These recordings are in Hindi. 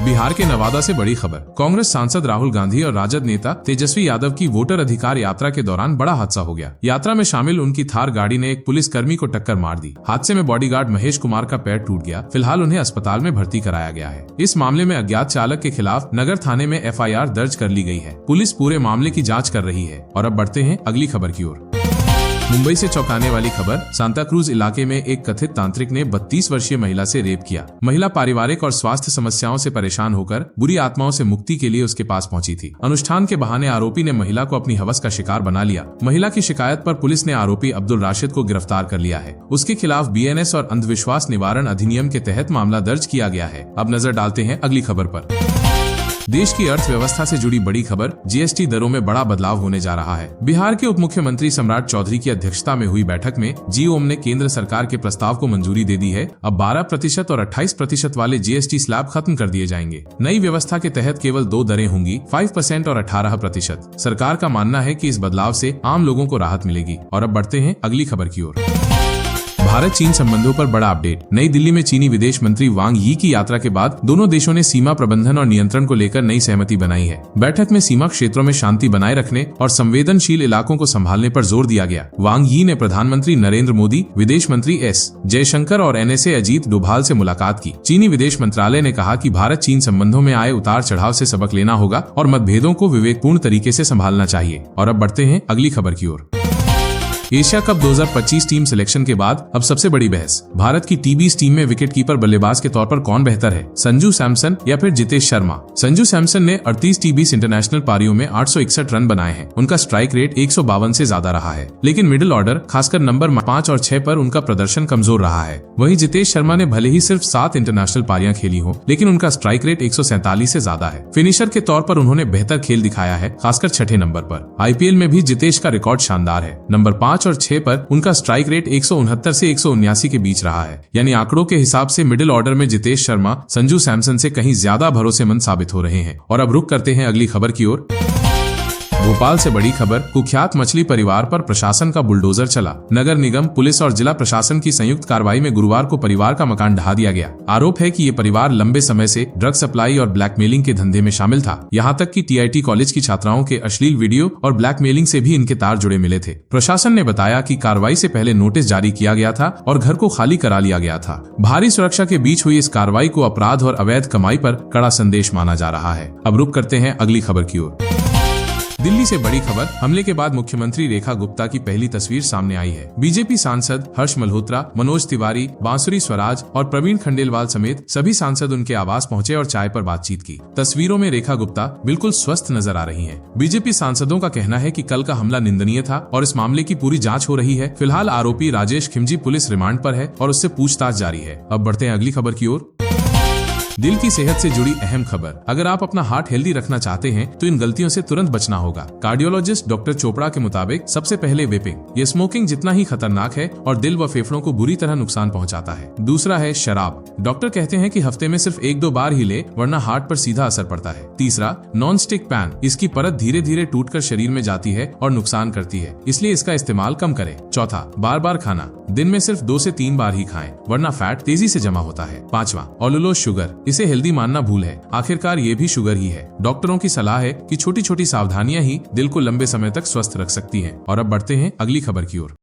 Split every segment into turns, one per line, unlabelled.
बिहार के नवादा से बड़ी खबर। कांग्रेस सांसद राहुल गांधी और राजद नेता तेजस्वी यादव की वोटर अधिकार यात्रा के दौरान बड़ा हादसा हो गया। यात्रा में शामिल उनकी थार गाड़ी ने एक पुलिस कर्मी को टक्कर मार दी। हादसे में बॉडीगार्ड महेश कुमार का पैर टूट गया। फिलहाल उन्हें अस्पताल में भर्ती कराया गया है। इस मामले में अज्ञात चालक के खिलाफ नगर थाने में FIR दर्ज कर ली गई है। पुलिस पूरे मामले की जाँच कर रही है। और अब बढ़ते हैं अगली खबर की ओर। मुंबई से चौंकाने वाली खबर। सांता क्रूज इलाके में एक कथित तांत्रिक ने 32 वर्षीय महिला से रेप किया। महिला पारिवारिक और स्वास्थ्य समस्याओं से परेशान होकर बुरी आत्माओं से मुक्ति के लिए उसके पास पहुंची थी। अनुष्ठान के बहाने आरोपी ने महिला को अपनी हवस का शिकार बना लिया। महिला की शिकायत पर पुलिस ने आरोपी अब्दुल राशिद को गिरफ्तार कर लिया है। उसके खिलाफ BNS और अंधविश्वास निवारण अधिनियम के तहत मामला दर्ज किया गया है। अब नजर डालते हैं अगली खबर पर। देश की अर्थव्यवस्था से जुड़ी बड़ी खबर। GST दरों में बड़ा बदलाव होने जा रहा है। बिहार के उप मुख्यमंत्री सम्राट चौधरी की अध्यक्षता में हुई बैठक में GOM ने केंद्र सरकार के प्रस्ताव को मंजूरी दे दी है। अब 12% और 28% वाले GST स्लैब खत्म कर दिए जाएंगे। नई व्यवस्था के तहत केवल 2 दरें होंगी, 5% और 18%। सरकार का मानना है कि इस बदलाव से आम लोगों को राहत मिलेगी। और अब बढ़ते हैं अगली खबर की ओर। भारत चीन संबंधों पर बड़ा अपडेट। नई दिल्ली में चीनी विदेश मंत्री वांग यी की यात्रा के बाद दोनों देशों ने सीमा प्रबंधन और नियंत्रण को लेकर नई सहमति बनाई है। बैठक में सीमा क्षेत्रों में शांति बनाए रखने और संवेदनशील इलाकों को संभालने पर जोर दिया गया। वांग यी ने प्रधानमंत्री नरेंद्र मोदी, विदेश मंत्री S जयशंकर और NSA अजीत डोभाल से मुलाकात की। चीनी विदेश मंत्रालय ने कहा कि भारत चीन संबंधों में आए उतार चढ़ाव से सबक लेना होगा और मतभेदों को विवेकपूर्ण तरीके से संभालना चाहिए। और अब बढ़ते हैं अगली खबर की ओर। एशिया कप 2025 टीम सिलेक्शन के बाद अब सबसे बड़ी बहस। भारत की T20 टीम में विकेटकीपर बल्लेबाज के तौर पर कौन बेहतर है, संजू सैमसन या फिर जितेश शर्मा? संजू सैमसन ने 38 T20 इंटरनेशनल पारियों में 861 रन बनाए हैं। उनका स्ट्राइक रेट 152 से ज्यादा रहा है। लेकिन मिडिल ऑर्डर, खासकर नंबर 5 और 6 पर उनका प्रदर्शन कमजोर रहा है। वहीं जितेश शर्मा ने भले ही सिर्फ 7 इंटरनेशनल पारियां खेली हो, लेकिन उनका स्ट्राइक रेट 147 से ज्यादा है। फिनिशर के तौर पर उन्होंने बेहतर खेल दिखाया है, खासकर 6ठे नंबर पर। IPL में भी जितेश का रिकॉर्ड शानदार है। नंबर 5 और 6 पर उनका स्ट्राइक रेट 169 से 179 के बीच रहा है। यानी आंकड़ों के हिसाब से मिडिल ऑर्डर में जितेश शर्मा संजू सैमसन से कहीं ज्यादा भरोसेमंद साबित हो रहे हैं। और अब रुक करते हैं अगली खबर की ओर। भोपाल से बड़ी खबर। कुख्यात मछली परिवार पर प्रशासन का बुलडोजर चला। नगर निगम, पुलिस और जिला प्रशासन की संयुक्त कार्रवाई में गुरुवार को परिवार का मकान ढहा दिया गया। आरोप है कि ये परिवार लंबे समय से ड्रग सप्लाई और ब्लैकमेलिंग के धंधे में शामिल था। यहाँ तक कि TIT कॉलेज की छात्राओं के अश्लील वीडियो और ब्लैकमेलिंग से भी इनके तार जुड़े मिले थे। प्रशासन ने बताया कि कार्रवाई से पहले नोटिस जारी किया गया था और घर को खाली करा लिया गया था। भारी सुरक्षा के बीच हुई इस कार्रवाई को अपराध और अवैध कमाई पर कड़ा संदेश माना जा रहा है। अब रुक करते हैं अगली खबर की ओर। दिल्ली से बड़ी खबर। हमले के बाद मुख्यमंत्री रेखा गुप्ता की पहली तस्वीर सामने आई है। BJP सांसद हर्ष मल्होत्रा, मनोज तिवारी, बांसुरी स्वराज और प्रवीण खंडेलवाल समेत सभी सांसद उनके आवास पहुंचे और चाय पर बातचीत की। तस्वीरों में रेखा गुप्ता बिल्कुल स्वस्थ नजर आ रही हैं। BJP सांसदों का कहना है कि कल का हमला निंदनीय था और इस मामले की पूरी जांच हो रही है। फिलहाल आरोपी राजेश खिमजी पुलिस रिमांड पर है और उससे पूछताछ जारी है। अब बढ़ते हैं अगली खबर की ओर। दिल की सेहत से जुड़ी अहम खबर। अगर आप अपना हार्ट हेल्दी रखना चाहते हैं तो इन गलतियों से तुरंत बचना होगा। कार्डियोलॉजिस्ट डॉक्टर चोपड़ा के मुताबिक सबसे पहले वेपिंग। ये स्मोकिंग जितना ही खतरनाक है और दिल व फेफड़ों को बुरी तरह नुकसान पहुंचाता है। दूसरा है शराब। डॉक्टर कहते हैं कि हफ्ते में सिर्फ 1-2 बार ही ले, वरना हार्ट पर सीधा असर पड़ता है। तीसरा, नॉन स्टिक पैन। इसकी परत धीरे धीरे टूटकर शरीर में जाती है और नुकसान करती है, इसलिए इसका इस्तेमाल कम करें। चौथा, बार बार खाना। दिन में सिर्फ 2 से 3 बार ही खाएं, वरना फैट तेजी से जमा होता है। पांचवा, ऑलुलो शुगर। इसे हेल्दी मानना भूल है, आखिरकार ये भी शुगर ही है। डॉक्टरों की सलाह है कि छोटी छोटी सावधानियां ही दिल को लंबे समय तक स्वस्थ रख सकती हैं। और अब बढ़ते हैं अगली खबर की ओर।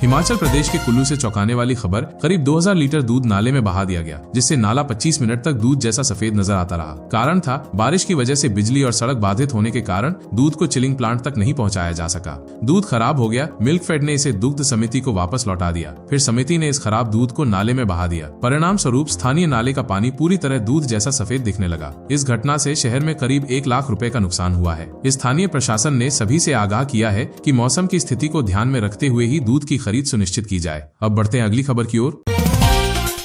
हिमाचल प्रदेश के कुल्लू से चौंकाने वाली खबर। करीब 2000 लीटर दूध नाले में बहा दिया गया, जिससे नाला 25 मिनट तक दूध जैसा सफेद नजर आता रहा। कारण था बारिश की वजह से बिजली और सड़क बाधित होने के कारण दूध को चिलिंग प्लांट तक नहीं पहुंचाया जा सका। दूध खराब हो गया। मिल्कफेड ने इसे दुग्ध समिति को वापस लौटा दिया। फिर समिति ने इस खराब दूध को नाले में बहा दिया। परिणाम स्वरूप स्थानीय नाले का पानी पूरी तरह दूध जैसा सफेद दिखने लगा। इस घटना से शहर में करीब 1 लाख रुपए का नुकसान हुआ है। स्थानीय प्रशासन ने सभी से आगाह किया है कि मौसम की स्थिति को ध्यान में रखते हुए ही दूध की खरीद सुनिश्चित की जाए। अब बढ़ते हैं अगली खबर की ओर।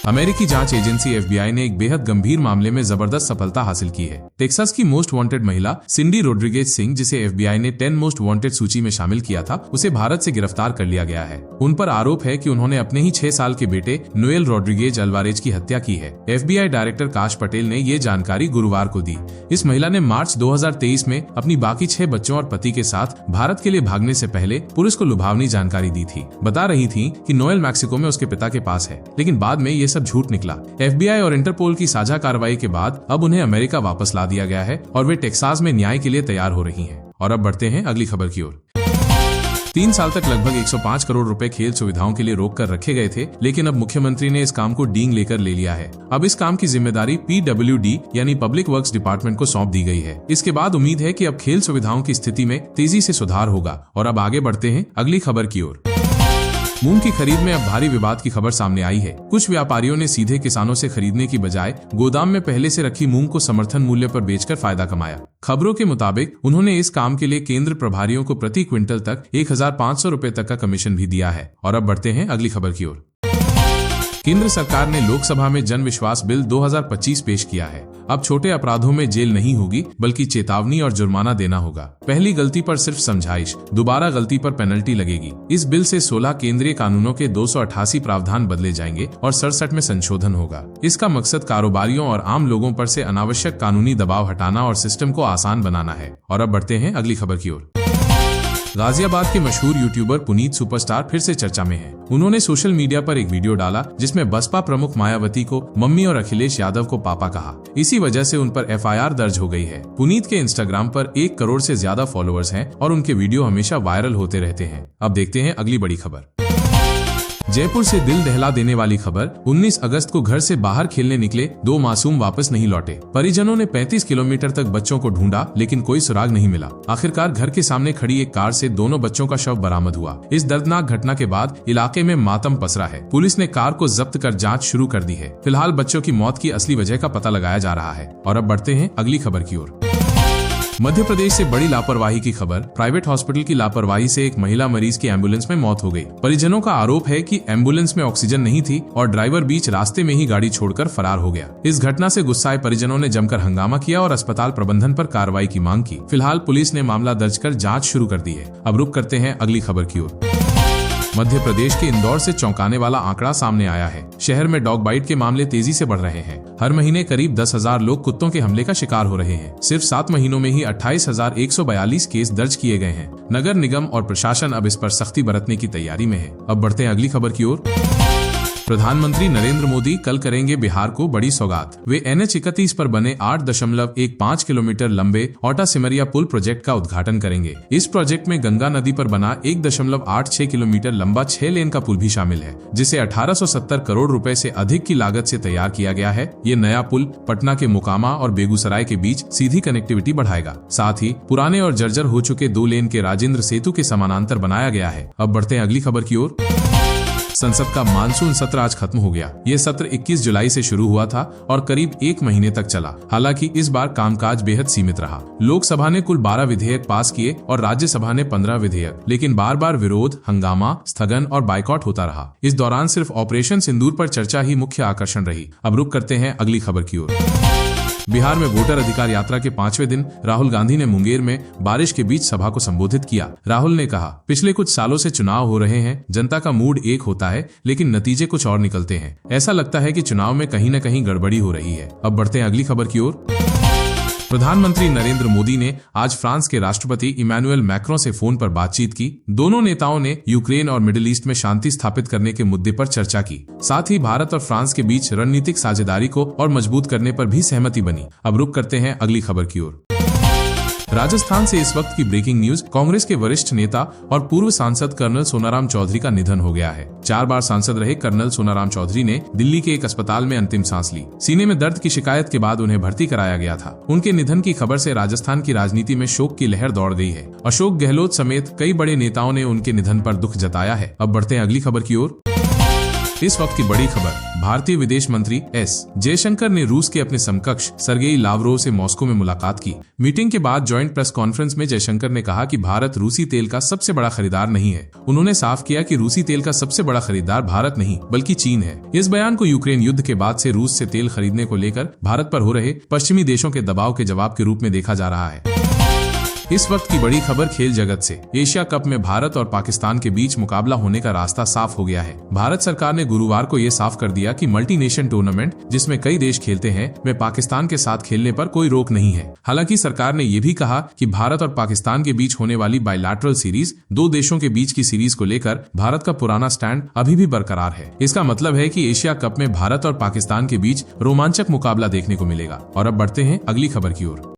अमेरिकी जांच एजेंसी FBI ने एक बेहद गंभीर मामले में जबरदस्त सफलता हासिल की है। टेक्सास की मोस्ट वांटेड महिला सिंडी रोड्रिगेज सिंह, जिसे FBI ने 10 मोस्ट वांटेड सूची में शामिल किया था, उसे भारत से गिरफ्तार कर लिया गया है। उन पर आरोप है कि उन्होंने अपने ही 6 साल के बेटे नोएल रोड्रिगेज अल्वारेज की हत्या की है। FBI डायरेक्टर काश पटेल ने ये जानकारी गुरुवार को दी। इस महिला ने मार्च 2023 में अपनी बाकी 6 बच्चों और पति के साथ भारत के लिए भागने से पहले पुलिस को लुभावनी जानकारी दी थी। बता रही थी कि नोएल मैक्सिको में उसके पिता के पास है, लेकिन बाद में ये सब झूठ निकला। FBI और इंटरपोल की साझा कार्रवाई के बाद अब उन्हें अमेरिका वापस ला दिया गया है और वे टेक्सास में न्याय के लिए तैयार हो रही हैं। और अब बढ़ते हैं अगली खबर की ओर। 3 साल तक लगभग 105 करोड़ रुपए खेल सुविधाओं के लिए रोक कर रखे गए थे, लेकिन अब मुख्यमंत्री ने इस काम को डींग लेकर ले लिया है। अब इस काम की जिम्मेदारी PWD यानी पब्लिक वर्क्स डिपार्टमेंट को सौंप दी गई है। इसके बाद उम्मीद है कि अब खेल सुविधाओं की स्थिति में तेजी से सुधार होगा। और अब आगे बढ़ते हैं अगली खबर की ओर। मूंग की खरीद में अब भारी विवाद की खबर सामने आई है। कुछ व्यापारियों ने सीधे किसानों से खरीदने की बजाय गोदाम में पहले से रखी मूंग को समर्थन मूल्य पर बेचकर फायदा कमाया। खबरों के मुताबिक उन्होंने इस काम के लिए केंद्र प्रभारियों को प्रति क्विंटल तक 1,500 रुपए तक का कमीशन भी दिया है। और अब बढ़ते हैं अगली खबर की ओर। केंद्र सरकार ने लोकसभा में जन विश्वास बिल 2025 पेश किया है। अब छोटे अपराधों में जेल नहीं होगी, बल्कि चेतावनी और जुर्माना देना होगा। पहली गलती पर सिर्फ समझाइश, दोबारा गलती पर पेनल्टी लगेगी। इस बिल से 16 केंद्रीय कानूनों के 288 प्रावधान बदले जाएंगे और 67 में संशोधन होगा। इसका मकसद कारोबारियों और आम लोगों पर से अनावश्यक कानूनी दबाव हटाना और सिस्टम को आसान बनाना है। और अब बढ़ते हैं अगली खबर की ओर। गाजियाबाद के मशहूर यूट्यूबर पुनीत सुपरस्टार फिर से चर्चा में हैं। उन्होंने सोशल मीडिया पर एक वीडियो डाला जिसमें बसपा प्रमुख मायावती को मम्मी और अखिलेश यादव को पापा कहा। इसी वजह से उन पर FIR दर्ज हो गई है। पुनीत के इंस्टाग्राम पर 1 करोड़ से ज्यादा फॉलोअर्स हैं और उनके वीडियो हमेशा वायरल होते रहते हैं। अब देखते हैं अगली बड़ी खबर। जयपुर से दिल दहला देने वाली खबर। 19 अगस्त को घर से बाहर खेलने निकले 2 मासूम वापस नहीं लौटे। परिजनों ने 35 किलोमीटर तक बच्चों को ढूंढा, लेकिन कोई सुराग नहीं मिला। आखिरकार घर के सामने खड़ी एक कार से दोनों बच्चों का शव बरामद हुआ। इस दर्दनाक घटना के बाद इलाके में मातम पसरा है। पुलिस ने कार को जब्त कर जांच शुरू कर दी है। फिलहाल बच्चों की मौत की असली वजह का पता लगाया जा रहा है। और अब बढ़ते हैं अगली खबर की ओर। मध्य प्रदेश से बड़ी लापरवाही की खबर। प्राइवेट हॉस्पिटल की लापरवाही से एक महिला मरीज की एम्बुलेंस में मौत हो गई। परिजनों का आरोप है कि एम्बुलेंस में ऑक्सीजन नहीं थी और ड्राइवर बीच रास्ते में ही गाड़ी छोड़कर फरार हो गया। इस घटना से गुस्साए परिजनों ने जमकर हंगामा किया और अस्पताल प्रबंधन पर कार्रवाई की मांग की। फिलहाल पुलिस ने मामला दर्ज कर जाँच शुरू कर दी है। अब रुक करते हैं अगली खबर की ओर। मध्य प्रदेश के इंदौर से चौंकाने वाला आंकड़ा सामने आया है। शहर में डॉग बाइट के मामले तेजी से बढ़ रहे हैं। हर महीने करीब 10,000 लोग कुत्तों के हमले का शिकार हो रहे हैं। सिर्फ 7 महीनों में ही 28,142 केस दर्ज किए गए हैं। नगर निगम और प्रशासन अब इस पर सख्ती बरतने की तैयारी में है। अब बढ़ते हैं अगली खबर की ओर। प्रधानमंत्री नरेंद्र मोदी कल करेंगे बिहार को बड़ी सौगात। वे NH-31 पर बने 8.15 किलोमीटर लंबे औटा सिमरिया पुल प्रोजेक्ट का उद्घाटन करेंगे। इस प्रोजेक्ट में गंगा नदी पर बना 1.86 किलोमीटर लंबा 6 लेन का पुल भी शामिल है, जिसे 1870 करोड़ रुपए से अधिक की लागत से तैयार किया गया है। ये नया पुल पटना के मोकामा और बेगूसराय के बीच सीधी कनेक्टिविटी बढ़ाएगा। साथ ही पुराने और जर्जर हो चुके 2 लेन के राजेंद्र सेतु के समानांतर बनाया गया है। अब बढ़ते हैं अगली खबर की ओर। संसद का मानसून सत्र आज खत्म हो गया। ये सत्र 21 जुलाई से शुरू हुआ था और करीब 1 महीने तक चला। हालांकि इस बार कामकाज बेहद सीमित रहा। लोकसभा ने कुल 12 विधेयक पास किए और राज्यसभा ने 15 विधेयक, लेकिन बार बार विरोध, हंगामा, स्थगन और बाइकआउट होता रहा। इस दौरान सिर्फ ऑपरेशन सिंदूर पर चर्चा ही मुख्य आकर्षण रही। अब रुक करते हैं अगली खबर की ओर। बिहार में वोटर अधिकार यात्रा के 5वें दिन राहुल गांधी ने मुंगेर में बारिश के बीच सभा को संबोधित किया। राहुल ने कहा, पिछले कुछ सालों से चुनाव हो रहे हैं, जनता का मूड एक होता है, लेकिन नतीजे कुछ और निकलते हैं। ऐसा लगता है कि चुनाव में कहीं न कहीं गड़बड़ी हो रही है। अब बढ़ते हैं अगली खबर की ओर। प्रधानमंत्री नरेंद्र मोदी ने आज फ्रांस के राष्ट्रपति इमैनुअल मैक्रों से फोन पर बातचीत की। दोनों नेताओं ने यूक्रेन और मिडिल ईस्ट में शांति स्थापित करने के मुद्दे पर चर्चा की। साथ ही भारत और फ्रांस के बीच रणनीतिक साझेदारी को और मजबूत करने पर भी सहमति बनी। अब रुक करते हैं अगली खबर की ओर। राजस्थान से इस वक्त की ब्रेकिंग न्यूज। कांग्रेस के वरिष्ठ नेता और पूर्व सांसद कर्नल सोनाराम चौधरी का निधन हो गया है। 4 बार सांसद रहे कर्नल सोनाराम चौधरी ने दिल्ली के एक अस्पताल में अंतिम सांस ली। सीने में दर्द की शिकायत के बाद उन्हें भर्ती कराया गया था। उनके निधन की खबर से राजस्थान की राजनीति में शोक की लहर दौड़ गई है। अशोक गहलोत समेत कई बड़े नेताओं ने उनके निधन पर दुख जताया है। अब बढ़ते हैं अगली खबर की ओर। इस वक्त की बड़ी खबर। भारतीय विदेश मंत्री S जयशंकर ने रूस के अपने समकक्ष सर्गेई लावरोव से मॉस्को में मुलाकात की। मीटिंग के बाद जॉइंट प्रेस कॉन्फ्रेंस में जयशंकर ने कहा कि भारत रूसी तेल का सबसे बड़ा खरीदार नहीं है। उन्होंने साफ किया कि रूसी तेल का सबसे बड़ा खरीदार भारत नहीं बल्कि चीन है। इस बयान को यूक्रेन युद्ध के बाद से रूस से तेल खरीदने को लेकर भारत पर हो रहे पश्चिमी देशों के दबाव के जवाब के रूप में देखा जा रहा है। इस वक्त की बड़ी खबर खेल जगत से। एशिया कप में भारत और पाकिस्तान के बीच मुकाबला होने का रास्ता साफ हो गया है। भारत सरकार ने गुरुवार को ये साफ कर दिया कि मल्टी नेशन टूर्नामेंट जिसमें कई देश खेलते हैं में पाकिस्तान के साथ खेलने पर कोई रोक नहीं है। हालांकि सरकार ने यह भी कहा कि भारत और पाकिस्तान के बीच होने वाली बायलैटरल सीरीज, दो देशों के बीच की सीरीज को लेकर भारत का पुराना स्टैंड अभी भी बरकरार है। इसका मतलब है कि एशिया कप में भारत और पाकिस्तान के बीच रोमांचक मुकाबला देखने को मिलेगा। और अब बढ़ते हैं अगली खबर की ओर।